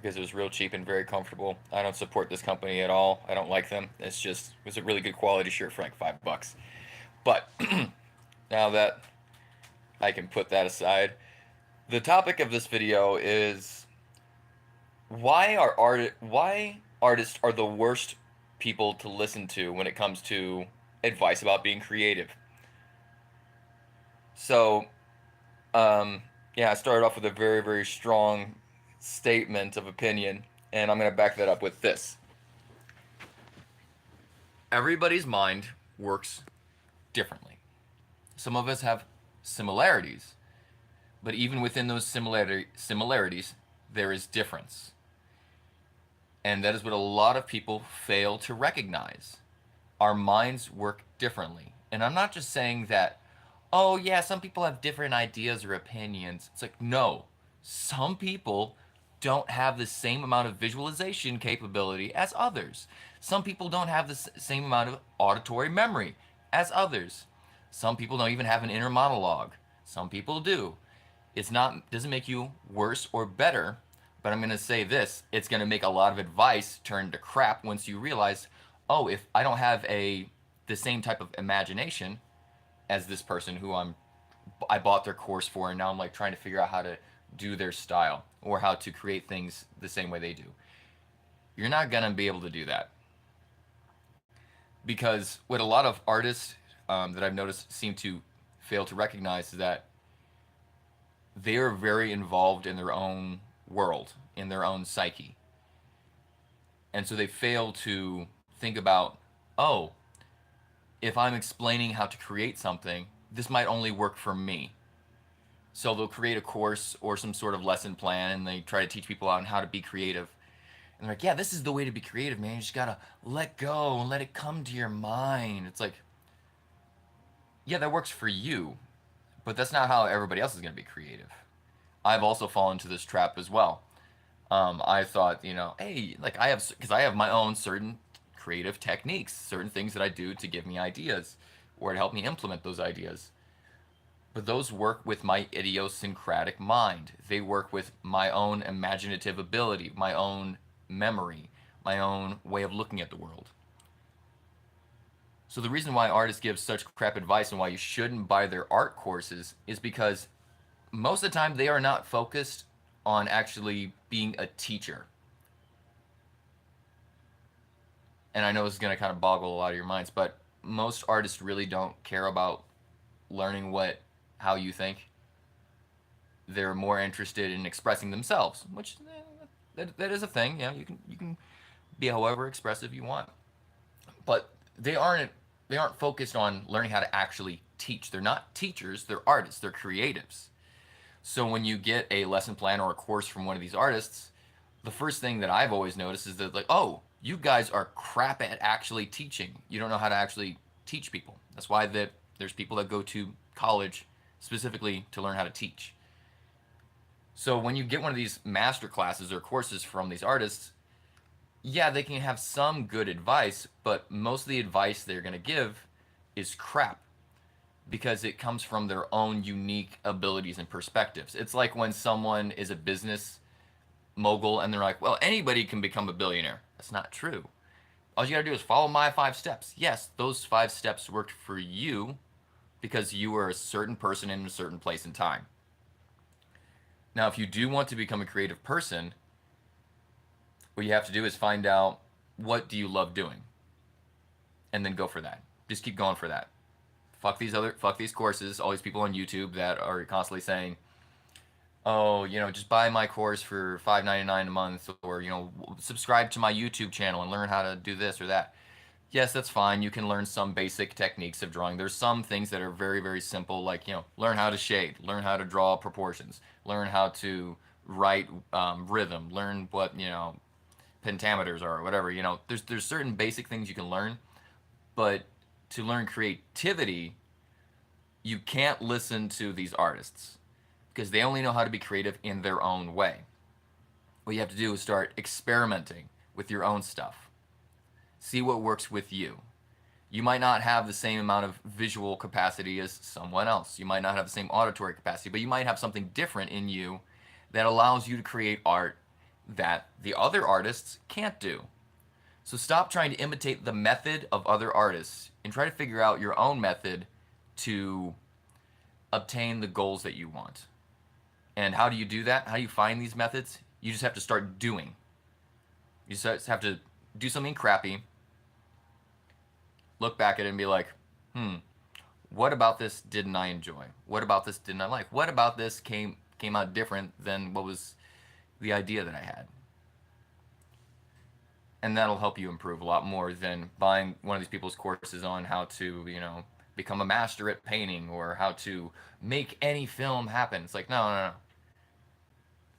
because it was real cheap and very comfortable. I don't support this company at all. I don't like them. It was a really good quality shirt for like $5. But now that I can put that aside, the topic of this video is why artists are the worst people to listen to when it comes to advice about being creative. So, yeah, I started off with a very, very strong statement of opinion, and I'm going to back that up with this. Everybody's mind works differently. Some of us have similarities, but even within those similarities, there is difference. And that is what a lot of people fail to recognize. Our minds work differently. And I'm not just saying that, oh, yeah, some people have different ideas or opinions. It's like, no, some people don't have the same amount of visualization capability as others. Some people don't have the same amount of auditory memory as others. Some people don't even have an inner monologue. Some people do. It's not doesn't make you worse or better, but I'm going to say this, it's going to make a lot of advice turn to crap once you realize, oh, if I don't have the same type of imagination as this person who I bought their course for, and now I'm like trying to figure out how to do their style or how to create things the same way they do. You're not going to be able to do that. Because what a lot of artists that I've noticed seem to fail to recognize is that they are very involved in their own world, in their own psyche. And so they fail to think about, oh, if I'm explaining how to create something, this might only work for me. So they'll create a course or some sort of lesson plan and they try to teach people on how to be creative. And they're like, yeah, this is the way to be creative, man. You just gotta let go and let it come to your mind. It's like, yeah, that works for you, but that's not how everybody else is gonna be creative. I've also fallen into this trap as well. I thought, hey, like because I have my own certain creative techniques, certain things that I do to give me ideas or to help me implement those ideas. But those work with my idiosyncratic mind. They work with my own imaginative ability, my own memory, my own way of looking at the world. So the reason why artists give such crap advice and why you shouldn't buy their art courses is because most of the time they are not focused on actually being a teacher. And I know this is going to kind of boggle a lot of your minds, but most artists really don't care about learning how you think. They're more interested in expressing themselves, which that is a thing. You can be however expressive you want, but they aren't focused on learning how to actually teach. They're not teachers. They're artists. They're creatives. So when you get a lesson plan or a course from one of these artists, the first thing that I've always noticed is that, like, oh, you guys are crap at actually teaching. You don't know how to actually teach people. That's why there's people that go to college specifically to learn how to teach. So when you get one of these master classes or courses from these artists, yeah, they can have some good advice, but most of the advice they're going to give is crap because it comes from their own unique abilities and perspectives. It's like when someone is a business mogul and they're like, well, anybody can become a billionaire. That's not true. All you got to do is follow my 5 steps. Yes, those 5 steps worked for you because you were a certain person in a certain place and time. Now, if you do want to become a creative person, what you have to do is find out, what do you love doing, and then go for that. Just keep going for that. Fuck these courses, all these people on YouTube that are constantly saying, oh, just buy my course for $5.99 a month, or subscribe to my YouTube channel and learn how to do this or that. Yes, that's fine. You can learn some basic techniques of drawing. There's some things that are very, very simple, like, learn how to shade, learn how to draw proportions, learn how to write rhythm, learn what, pentameters are, or whatever. There's certain basic things you can learn, but to learn creativity, you can't listen to these artists because they only know how to be creative in their own way. What you have to do is start experimenting with your own stuff. See what works with you. You might not have the same amount of visual capacity as someone else. You might not have the same auditory capacity, but you might have something different in you that allows you to create art that the other artists can't do. So stop trying to imitate the method of other artists and try to figure out your own method to obtain the goals that you want. And how do you do that? How do you find these methods? You just have to start doing. You just have to do something crappy, look back at it and be like, what about this didn't I enjoy? What about this didn't I like? What about this came out different than what was the idea that I had? And that'll help you improve a lot more than buying one of these people's courses on how to, become a master at painting or how to make any film happen. It's like, no.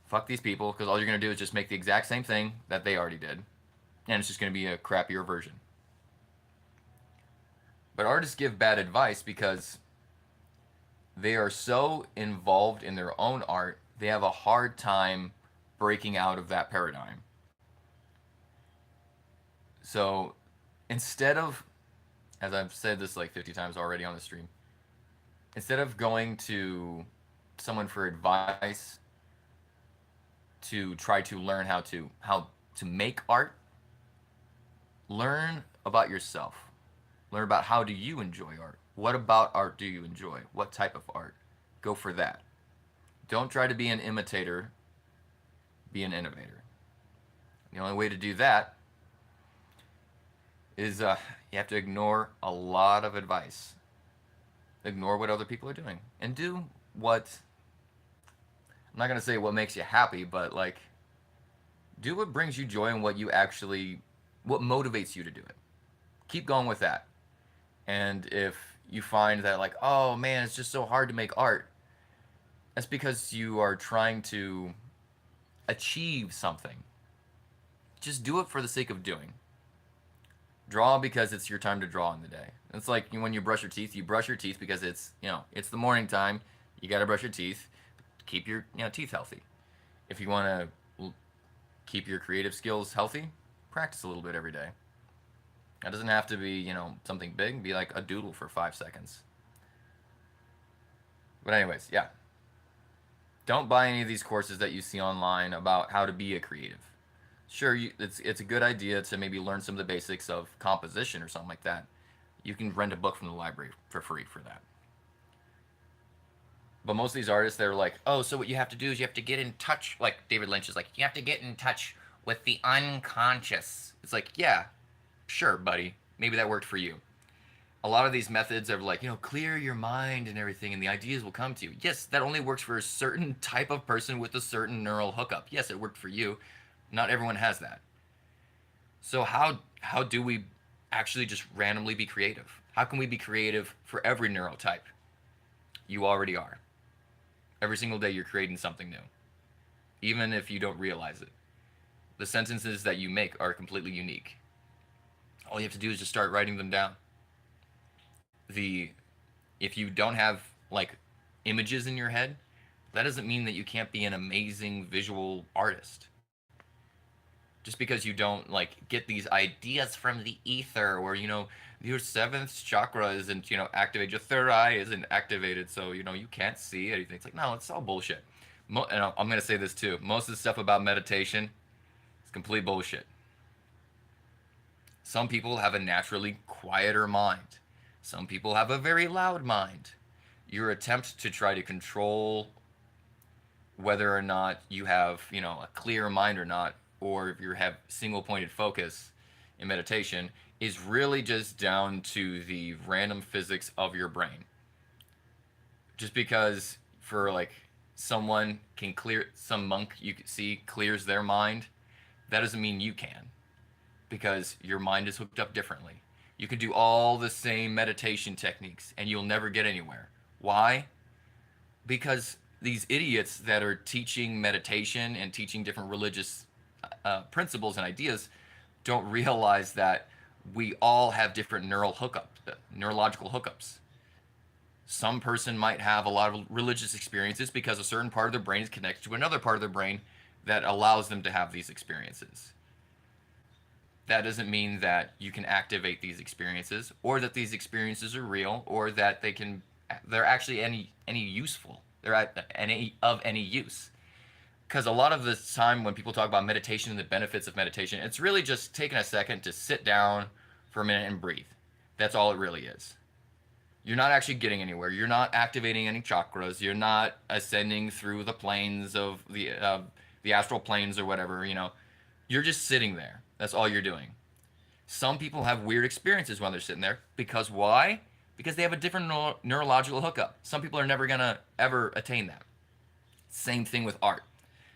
Fuck these people, because all you're going to do is just make the exact same thing that they already did. And it's just going to be a crappier version. But artists give bad advice because they are so involved in their own art, they have a hard time breaking out of that paradigm. So instead of, as I've said this like 50 times already on the stream, instead of going to someone for advice to try to learn how to make art, learn about yourself. Learn about how do you enjoy art. What about art do you enjoy? What type of art? Go for that. Don't try to be an imitator. Be an innovator. The only way to do that is you have to ignore a lot of advice. Ignore what other people are doing. And do what, I'm not going to say what makes you happy, but like, do what brings you joy and what motivates you to do it. Keep going with that. And if you find that like, oh man, it's just so hard to make art, that's because you are trying to achieve something. Just do it for the sake of doing. Draw because it's your time to draw in the day. It's like when you brush your teeth because it's the morning time. You got to brush your teeth. Keep your teeth healthy. If you want to keep your creative skills healthy, practice a little bit every day. That doesn't have to be, something big. Be like a doodle for 5 seconds. But anyways, yeah. Don't buy any of these courses that you see online about how to be a creative. Sure, it's a good idea to maybe learn some of the basics of composition or something like that. You can rent a book from the library for free for that. But most of these artists, they're like, oh, so what you have to do is you have to get in touch, like David Lynch is like, you have to get in touch with the unconscious. It's like, yeah, sure, buddy. Maybe that worked for you. A lot of these methods are like, clear your mind and everything, and the ideas will come to you. Yes, that only works for a certain type of person with a certain neural hookup. Yes, it worked for you. Not everyone has that. So how do we actually just randomly be creative? How can we be creative for every neurotype? You already are. Every single day you're creating something new, even if you don't realize it. The sentences that you make are completely unique. All you have to do is just start writing them down. If you don't have like images in your head, that doesn't mean that you can't be an amazing visual artist. Just because you don't like get these ideas from the ether, or your seventh chakra isn't activated, your third eye isn't activated, so you can't see anything. It's like, no, it's all bullshit. And I'm gonna say this too. Most of the stuff about meditation is complete bullshit. Some people have a naturally quieter mind. Some people have a very loud mind. Your attempt to try to control whether or not you have, a clear mind or not, or if you have single pointed focus in meditation, is really just down to the random physics of your brain. Just because for like someone can clear, some monk you can see clears their mind, that doesn't mean you can, because your mind is hooked up differently. You can do all the same meditation techniques and you'll never get anywhere. Why? Because these idiots that are teaching meditation and teaching different religious principles and ideas don't realize that we all have different neurological hookups. Some person might have a lot of religious experiences because a certain part of their brain is connected to another part of their brain that allows them to have these experiences. That doesn't mean that you can activate these experiences, or that these experiences are real, or that they're actually any useful. They're of any use. because a lot of the time when people talk about meditation and the benefits of meditation, it's really just taking a second to sit down for a minute and breathe. That's all it really is. You're not actually getting anywhere. You're not activating any chakras. You're not ascending through the planes of the astral planes or whatever. You're just sitting there. That's all you're doing. Some people have weird experiences when they're sitting there because why? Because they have a different neurological hookup. Some people are never gonna ever attain that. Same thing with art.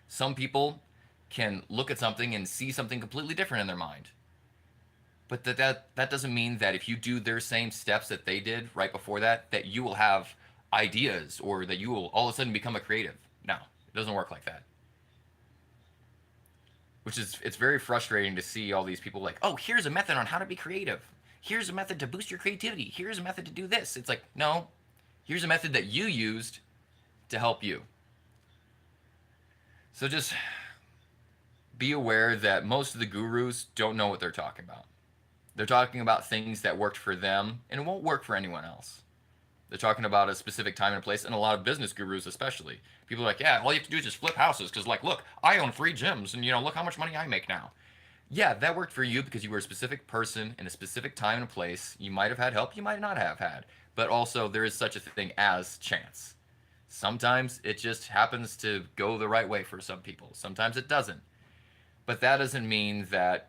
Some people can look at something and see something completely different in their mind. But that doesn't mean that if you do their same steps that they did right before that, that you will have ideas or that you will all of a sudden become a creative. No, it doesn't work like that. It's very frustrating to see all these people like, oh, here's a method on how to be creative. Here's a method to boost your creativity. Here's a method to do this. It's like, no, here's a method that you used to help you. So just be aware that most of the gurus don't know what they're talking about. They're talking about things that worked for them and it won't work for anyone else. They're talking about a specific time and place, and a lot of business gurus especially. People are like, yeah, all you have to do is just flip houses because, like, look, I own 3 gyms and, look how much money I make now. Yeah, that worked for you because you were a specific person in a specific time and place. You might have had help, you might not have had. But also, there is such a thing as chance. Sometimes it just happens to go the right way for some people. Sometimes it doesn't. But that doesn't mean that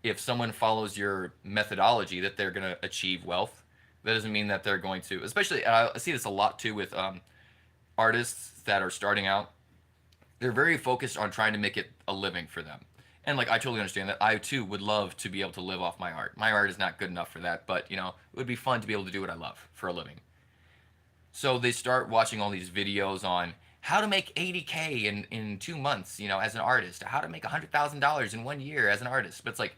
if someone follows your methodology that they're going to achieve wealth. That doesn't mean that they're going to, especially, I see this a lot too with artists that are starting out. They're very focused on trying to make it a living for them. And like, I totally understand that. I too would love to be able to live off my art. My art is not good enough for that, but it would be fun to be able to do what I love for a living. So they start watching all these videos on how to make 80K in 2 months, as an artist, how to make $100,000 in 1 year as an artist. But it's like,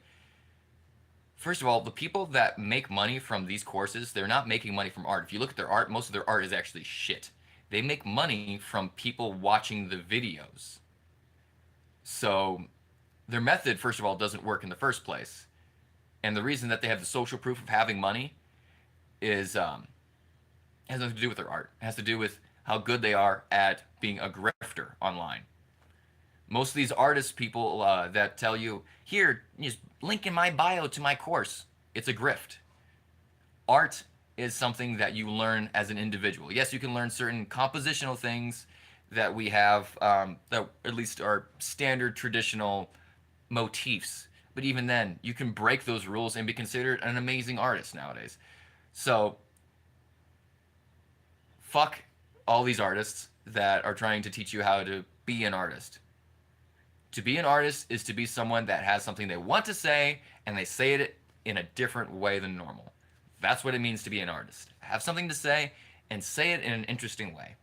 first of all, the people that make money from these courses, they're not making money from art. If you look at their art, most of their art is actually shit. They make money from people watching the videos. So their method, first of all, doesn't work in the first place. And the reason that they have the social proof of having money is has nothing to do with their art. It has to do with how good they are at being a grifter online. Most of these artist people that tell you, here, just link in my bio to my course. It's a grift. Art is something that you learn as an individual. Yes, you can learn certain compositional things that we have that at least are standard traditional motifs. But even then, you can break those rules and be considered an amazing artist nowadays. So, fuck all these artists that are trying to teach you how to be an artist. To be an artist is to be someone that has something they want to say and they say it in a different way than normal. That's what it means to be an artist. Have something to say and say it in an interesting way.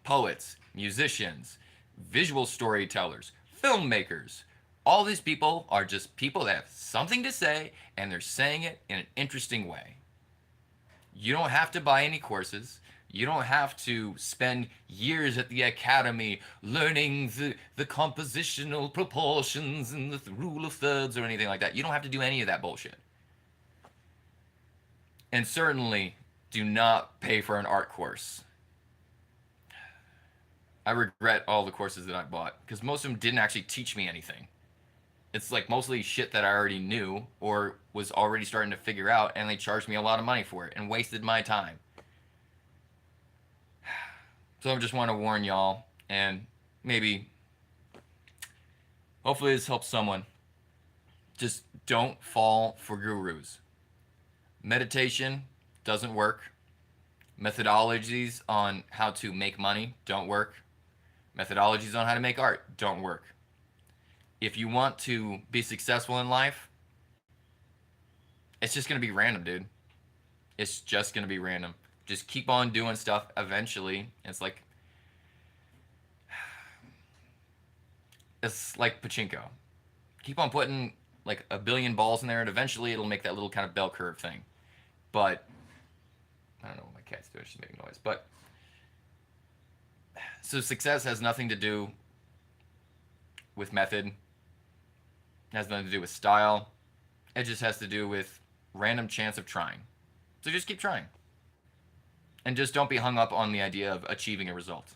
Poets, musicians, visual storytellers, filmmakers, all these people are just people that have something to say and they're saying it in an interesting way. You don't have to buy any courses. You don't have to spend years at the academy learning the compositional proportions and the rule of thirds or anything like that. You don't have to do any of that bullshit. And certainly do not pay for an art course. I regret all the courses that I bought because most of them didn't actually teach me anything. It's like mostly shit that I already knew or was already starting to figure out, and they charged me a lot of money for it and wasted my time. So I just want to warn y'all, and maybe, hopefully this helps someone. Just don't fall for gurus. Meditation doesn't work. Methodologies on how to make money don't work. Methodologies on how to make art don't work. If you want to be successful in life, it's just going to be random, dude. It's just going to be random. Just keep on doing stuff. Eventually, it's like pachinko. Keep on putting like a billion balls in there, and eventually it'll make that little kind of bell curve thing. But I don't know what my cat's doing. She's making noise. But so success has nothing to do with method. It has nothing to do with style. It just has to do with random chance of trying. So just keep trying. And just don't be hung up on the idea of achieving a result.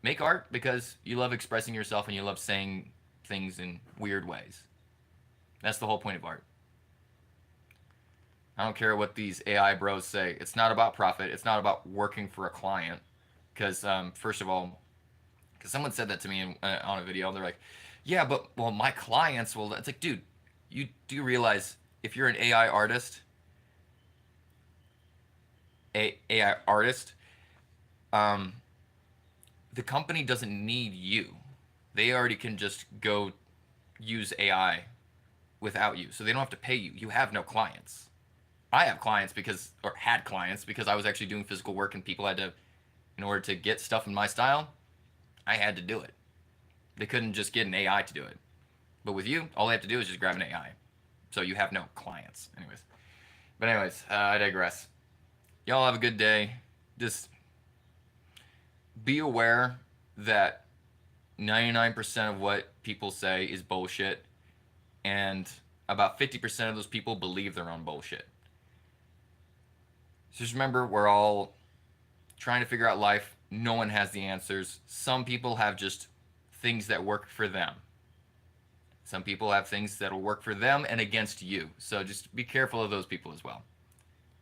Make art because you love expressing yourself and you love saying things in weird ways. That's the whole point of art. I don't care what these AI bros say. It's not about profit. It's not about working for a client. Because, first of all, because someone said that to me on a video. They're like, yeah, but, well, my clients will. It's like, dude, you do realize if you're an AI artist, um, the company doesn't need you. They already can just go use AI without you. So they don't have to pay you. You have no clients. I have clients because, or had clients because I was actually doing physical work and people had to, in order to get stuff in my style, I had to do it. They couldn't just get an AI to do it. But with you, all they have to do is just grab an AI. So you have no clients. Anyways, I digress. Y'all have a good day. Just be aware that 99% of what people say is bullshit, and about 50% of those people believe their own bullshit. So just remember, we're all trying to figure out life. No one has the answers. Some people have just things that work for them. Some people have things that will work for them and against you. So just be careful of those people as well.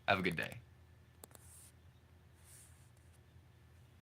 Have a good day.